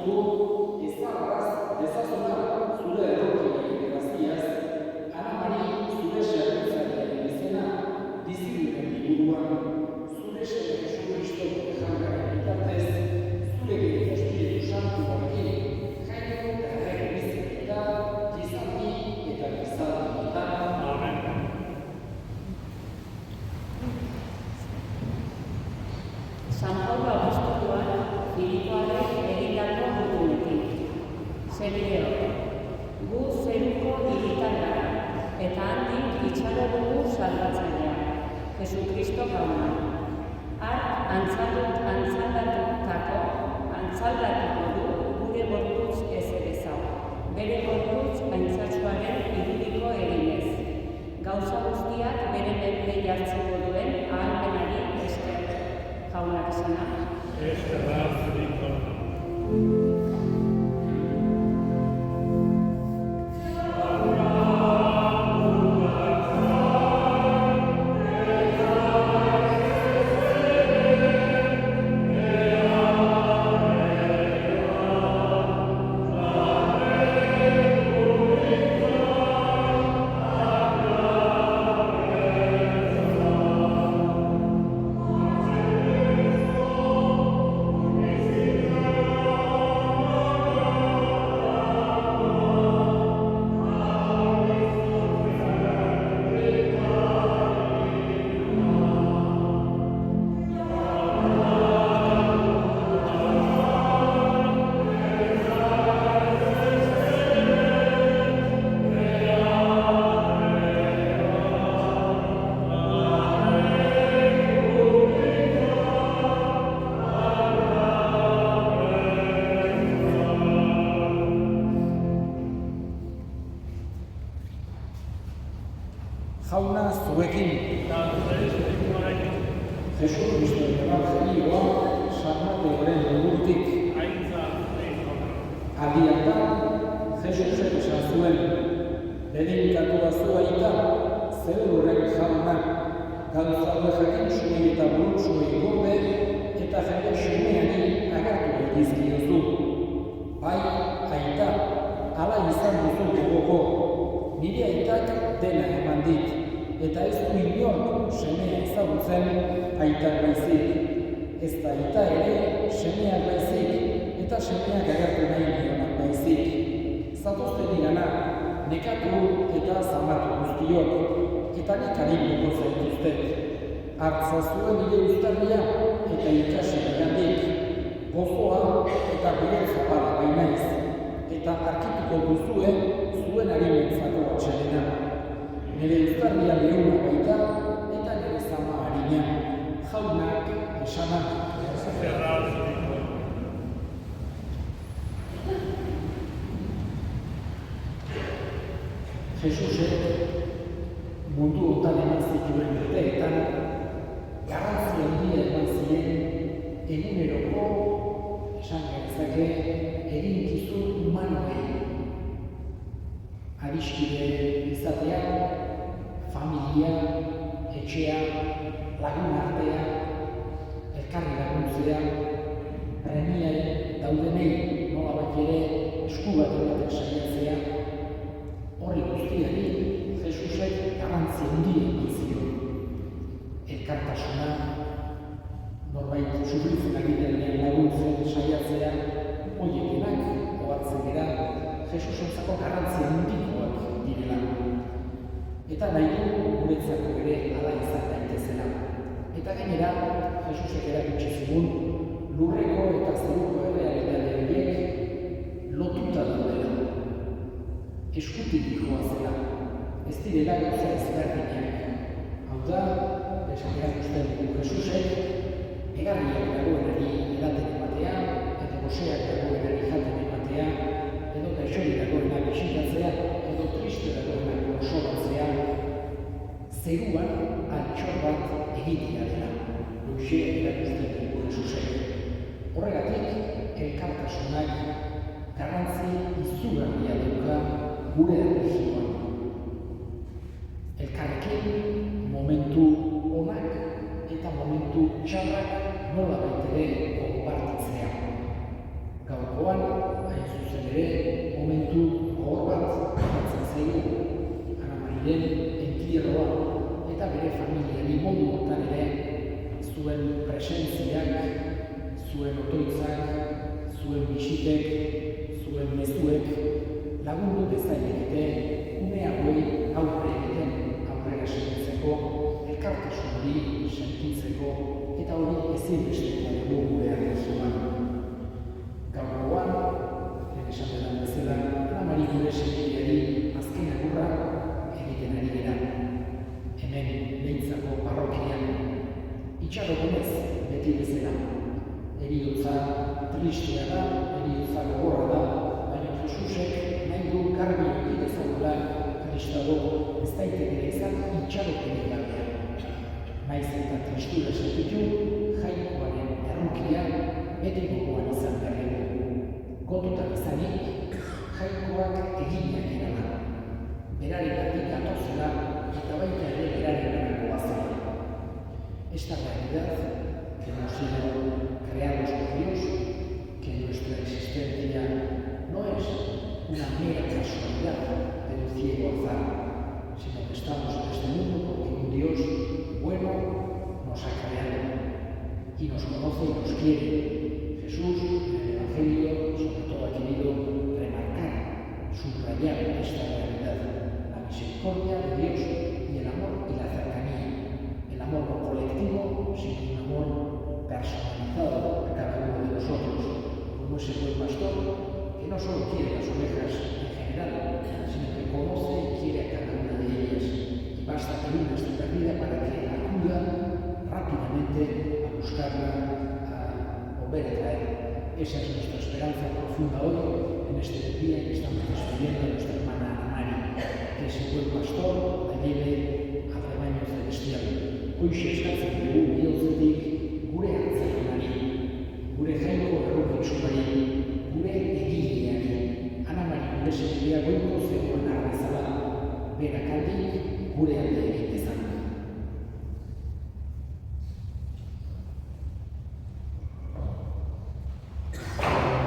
dituzu, ezazuna zure errokiak gaztiaz, Anamari zure zerbitzarekin izena, biziduten liburuan, zure Jesu Kristo jankaren bitartez, zure Espiritu Santuarekin, jaiko errek biziketa, gizaldi eta gizaldietan. Amen. San Paulo apostoluak Filipoaren egindako gutunetik. Zenideo, gu zeruko hiritar gara, eta handik itxaro dugu salbatzailea, Jesu Kristo jauna. Hark antzaldatuko du gure gorputz ez ezau, bere gorputz aintzatsuaren irudiko eginez. Gauza guztiak bere menpe jartzeko duen ahalmenari esker. Jaunak esana. Eskerra zuriko. Jauna zuekin. Jesu Kristoren ebangelioa San Mateoren liburutik. Aldian Jesusek esan zuen, bedeinkatu bazua aita, zerurren jauna, gauzaude jakin zuei eta burutzuei gorde, eta jende xumeari agertu egizkiozu. Bai, aita, hala izan duzu gogoko, nire aitak dena eman dit, eta ez du inork semea ezagutzen aitak baizik. Ez da aita ere semeak baizik, eta semeak agertu nahi nionak baizik. Zatozte digana, nekatu eta zamatu guztiok, eta nik aribuko zaituztet. Hartzazue nire uztarria eta ikasi egandik, gozoa eta gure zapala bainaiz, eta arkituko duzue zuen arimentzako atxarena. Nire uztarria lehuna baita eta nire zama harina, jaunak esana. Jesusek mundu honetan eman zituen urteetan, garrantzi handia eman ziren eguneroko, esan genezake, eginkizun humanoei. Adiskide izatea, familia, etxea, lagun artea, elkarri laguntzea, premiai daudenei nolabait ere esku bat ematen saiatzea, horri guztiari Jesusek garrantzi handia eman zion. Elkartasuna, norbait sufritzen egiten laguntzen saiatzea, horiekenak ohartzen dira Jesusentzako garrantzi handikoak direla. Eta nahi du guretzako ere hala izan daitezela. Eta gainera, Jesusek erakutsi zigun, lurreko eta zeruko errealitate horiek lotuta daudela. Eskutik dijoa zela, ez direla gauza ezberdinak. Hau da, esan erakusten dugu Jesusek, egarriak dagoenari edaten ematea, eta goseak dagoenari jaten ematea, edo gaixorik dagoenak bisitatzea, edo triste dagoenak osolatzea, zeruan altxor bat egitea dela. Luxe erakusten dugu Jesusek. Horregatik, elkartasunak garrantzi izugarria dauka gure erlijioan. Elkarrekin momentu onak eta momentu txarrak nolabait ere konpartitzea. Gaurkoan, zuen presentziak, zuen otoitzak, zuen bisitek, zuen mezuek lagundu dezakete une hauei aurre egiten, aurrera segitzeko, elkartasun hori sentitzeko eta hori ezinbestekoa dugu gure arrazoan. Gaur gauan, lehen esan den bezala, Anamari gure senideari azken agurra egiten ari gara. Hemen Behintzako parrokian, itxaropenez beti bezala. Heriotza tristea da, heriotza gogorra da, baina Jesusek nahi du garbi eduki dezagula Kristago ez daiteke izan itxaropenik gabea. Naiz eta tristura sentitu, jainkoaren errukia beti gogoan izan behar dugu. Gotutan izanik, jainkoak eginak irala. Berarengatik gatozela eta baita ere berarenganako bazela. Esta realidad que hemos sido creados por Dios, que nuestra existencia no es una mera casualidad de un ciego azar, sino que estamos en este mundo porque un Dios bueno nos ha creado y nos conoce y nos quiere. Jesús, en el Evangelio, sobre todo ha querido remarcar, subrayar esta realidad, la misericordia de Dios y el amor y la cercanía. El amor no colectivo, sino un amor personalizado a cada uno de nosotros, como ese buen pastor que no solo quiere las ovejas en general, sino que conoce y quiere a cada una de ellas. Y basta que una esté perdida para que acuda rápidamente a buscarla, a volver a traer. Esa es nuestra esperanza profunda hoy, en este día en que estamos despidiendo a nuestra hermana Anamari, que ese buen pastor la lleve al rebaño celestial. Hoxe eskatzen dugu bihotzetik gure hartzailari, gure jainko errokitsuari, gure egileari, Anamari gure senidea goiko zegoen arrazala, berak aldik gure alde egitezan. Amen.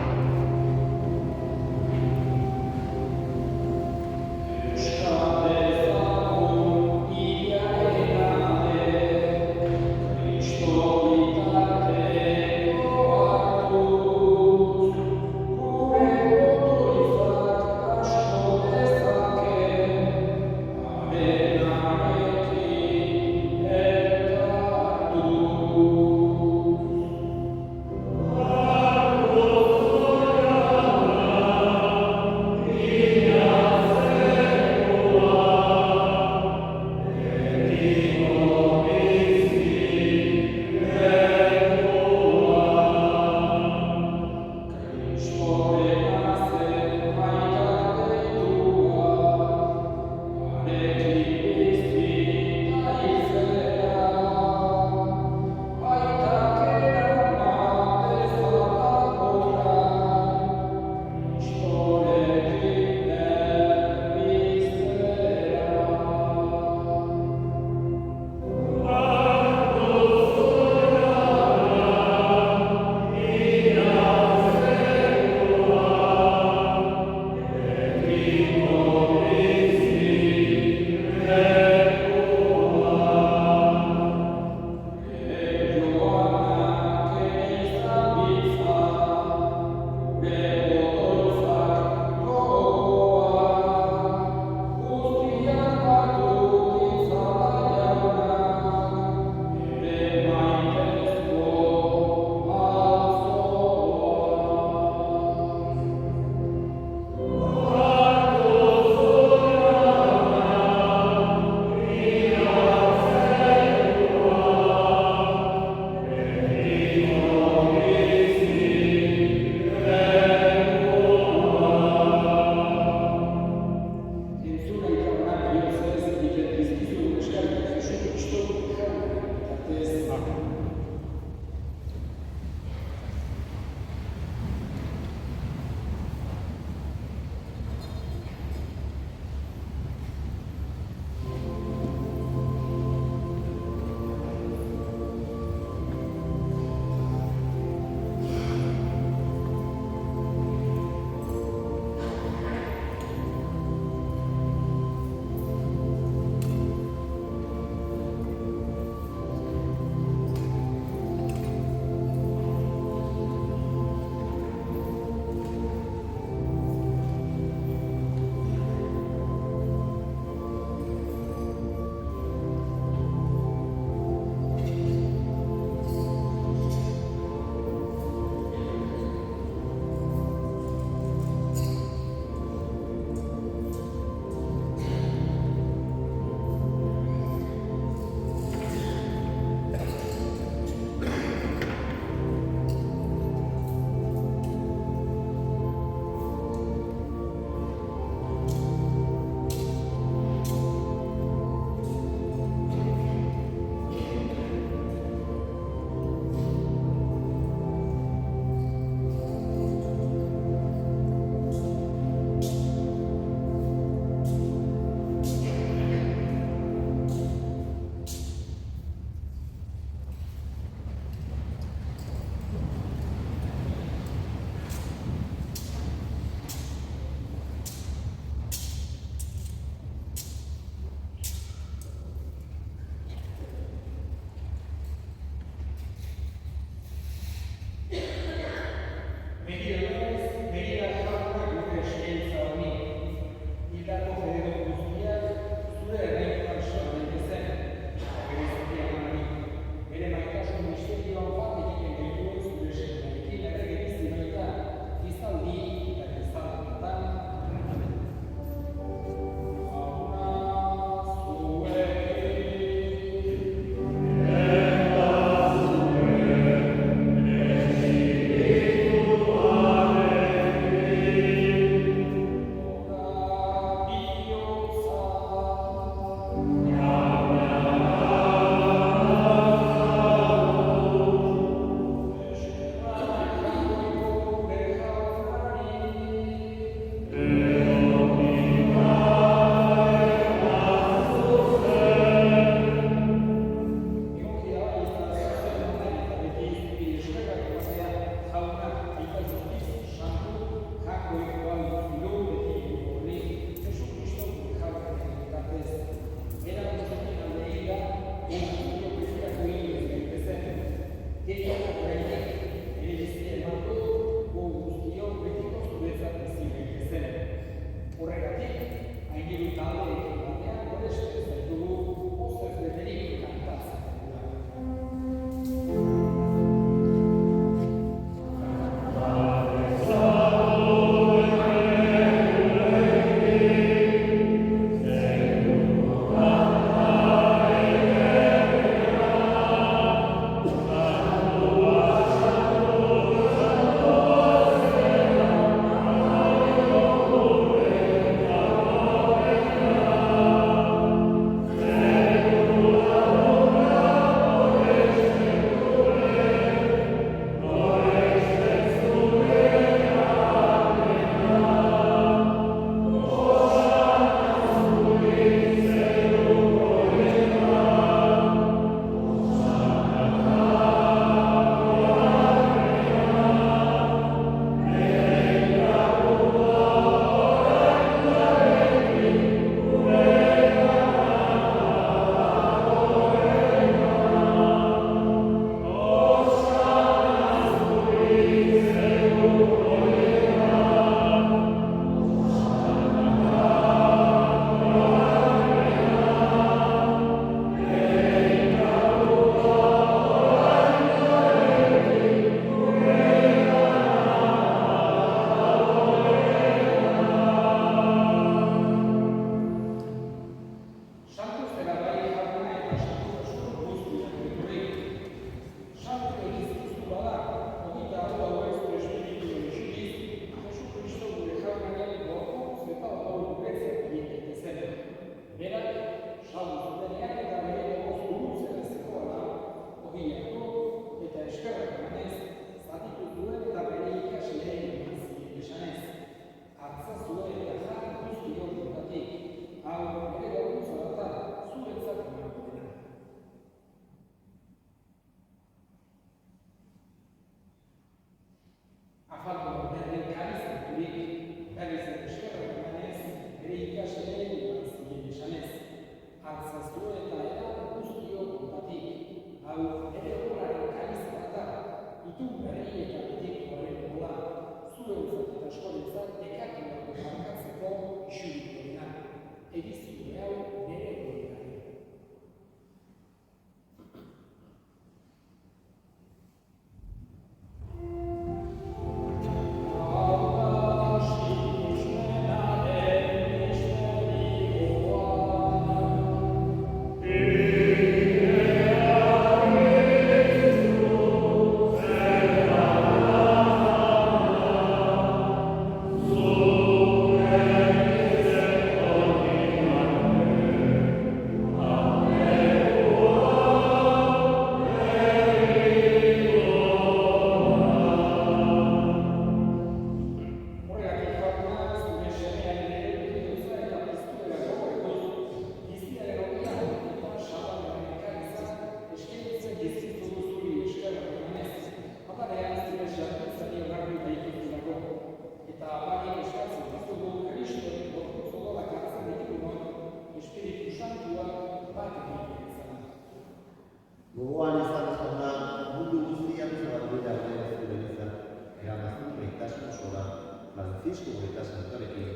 eta santorekin,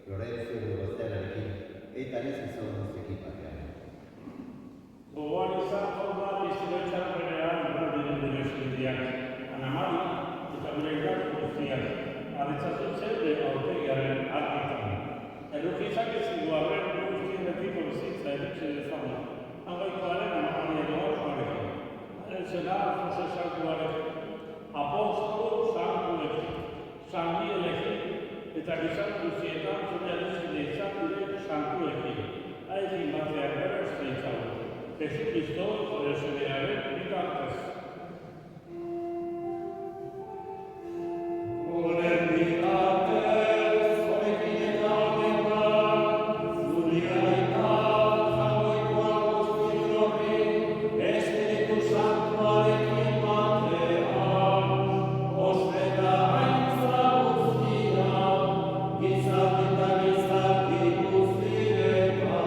Florentzio Gozteanarekin, eta nizizon ekipatean. Gogoan izan forma bizitzetan berean berdinen gure eskubideak, anamari eta gure gatu guztiak, aritzatzen de aurpegiaren argitan. Erukizak ezin duarren guztien betiko bizitza editze dezagun. Angoikoaren anamari egoarekin. Elzena Jose Santuarekin. Apostolo Santuarekin. San Miguelekin eta gizan guztietan zure adizkide izan dire Santuarekin. Aikin bateak berazte itzagun. Jesucristo, zure zenearen bitartez. Honen bitartez, honekin eta honetan, zuria eta jagoikoa guztien horri, Espiritu Santuarekin batean, ospeta aintza guztia, gizarte eta gizarte guztietan.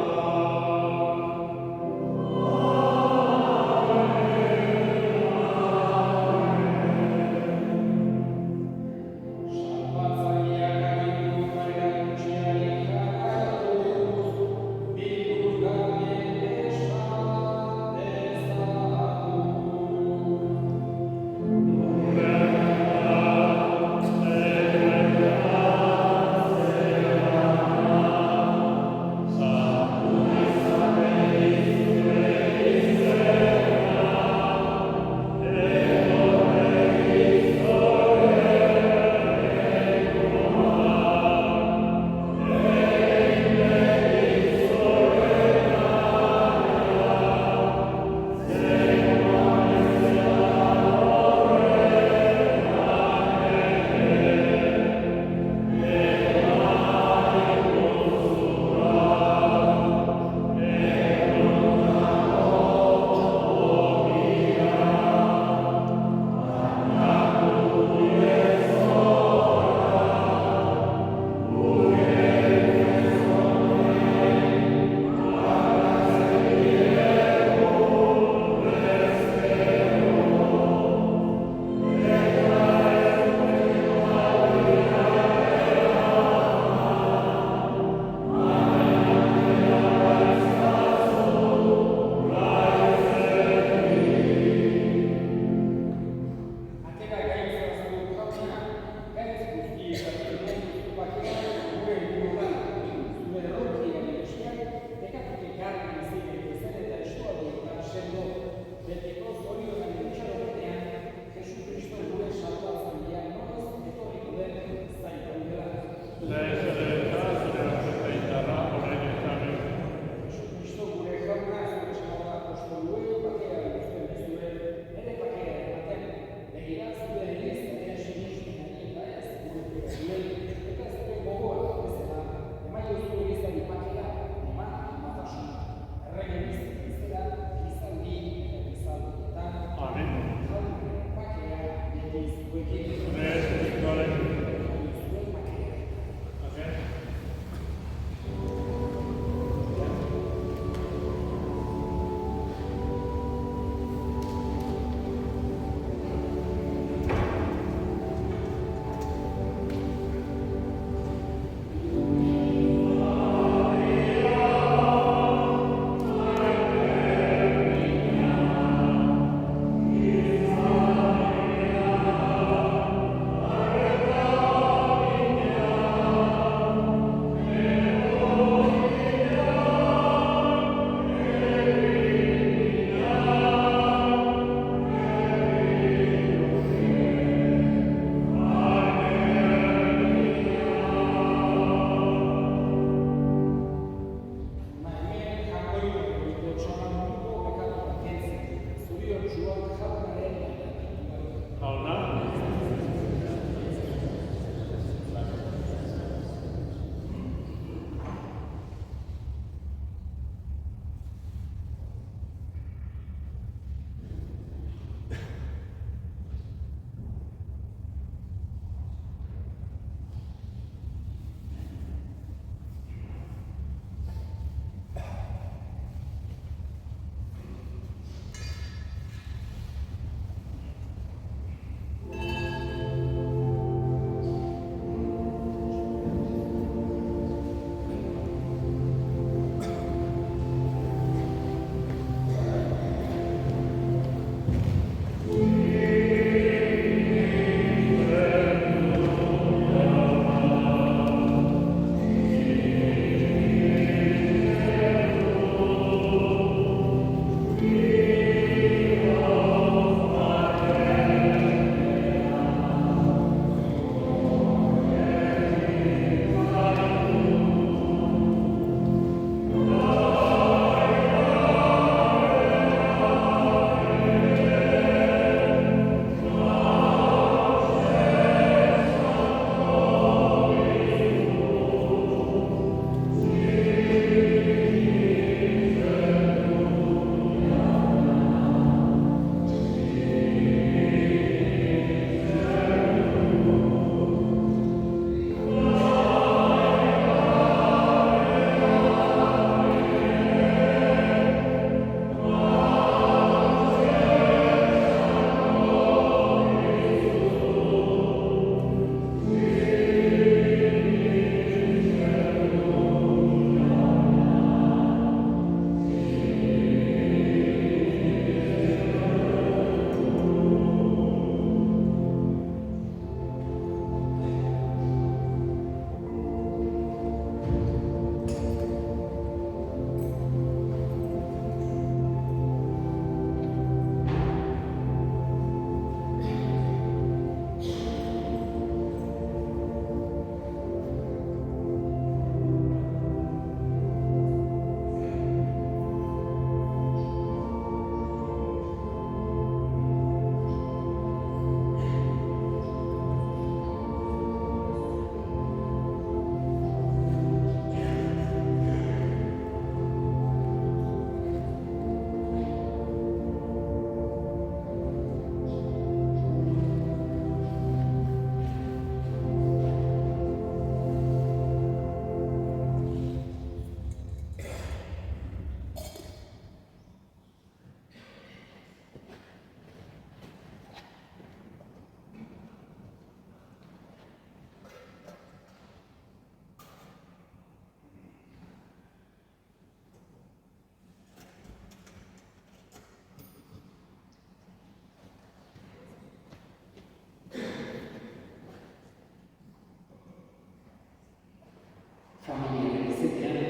familiaren izenean,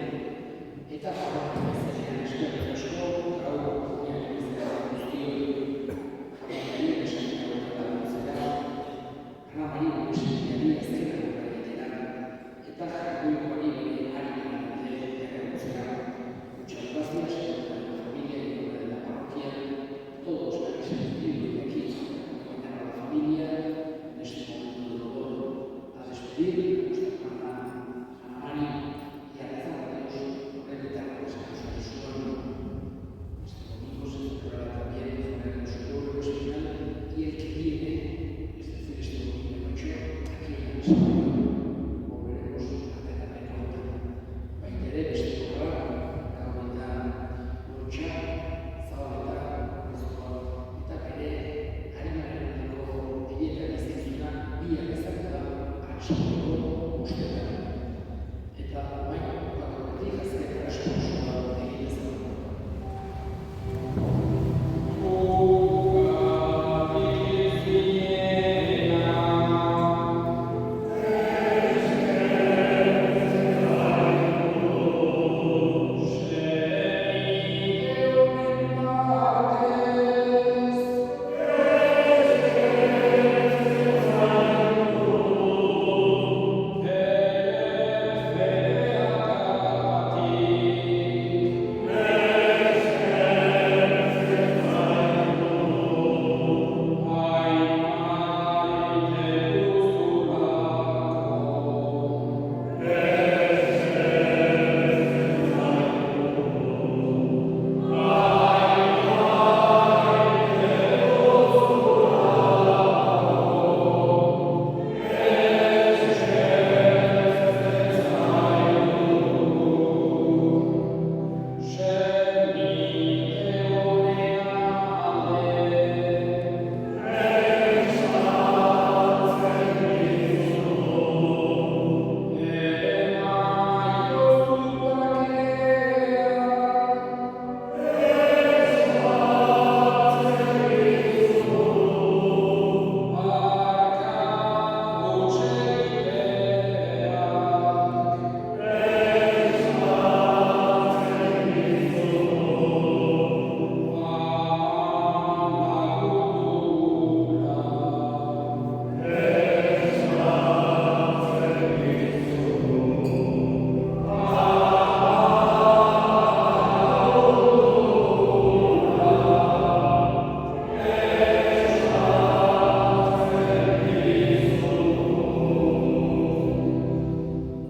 eta familiaren izenean eskerrik asko gaur gurean izan guztioi. Eta esan gaur zera, Ramari Guztiari ez dira egitera, eta jarragoikoari bere harina dute erregutzera, Utsalbazia Eskola de la Familia y Obra de la Parroquia, todos los que se han vivido aquí, acompañar a la familia en este momento de dolor, a despedir a nuestra hermana Ana María y a rezar a Dios por evitar la descanso de su alma. Este domingo se celebrará también el funeral de su pueblo especial y el que viene, es decir, este domingo 8, aquí en la misa volveremos a tener en cuenta. Bainere beste programa, gau eta lotxa, zabaleta, bezkoa, eta bere harinaren aldeko egiten izizuna biak ezak da atxateko ustetan. Eta baina, bakoetik azken asko osoa egin ezak.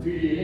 Figli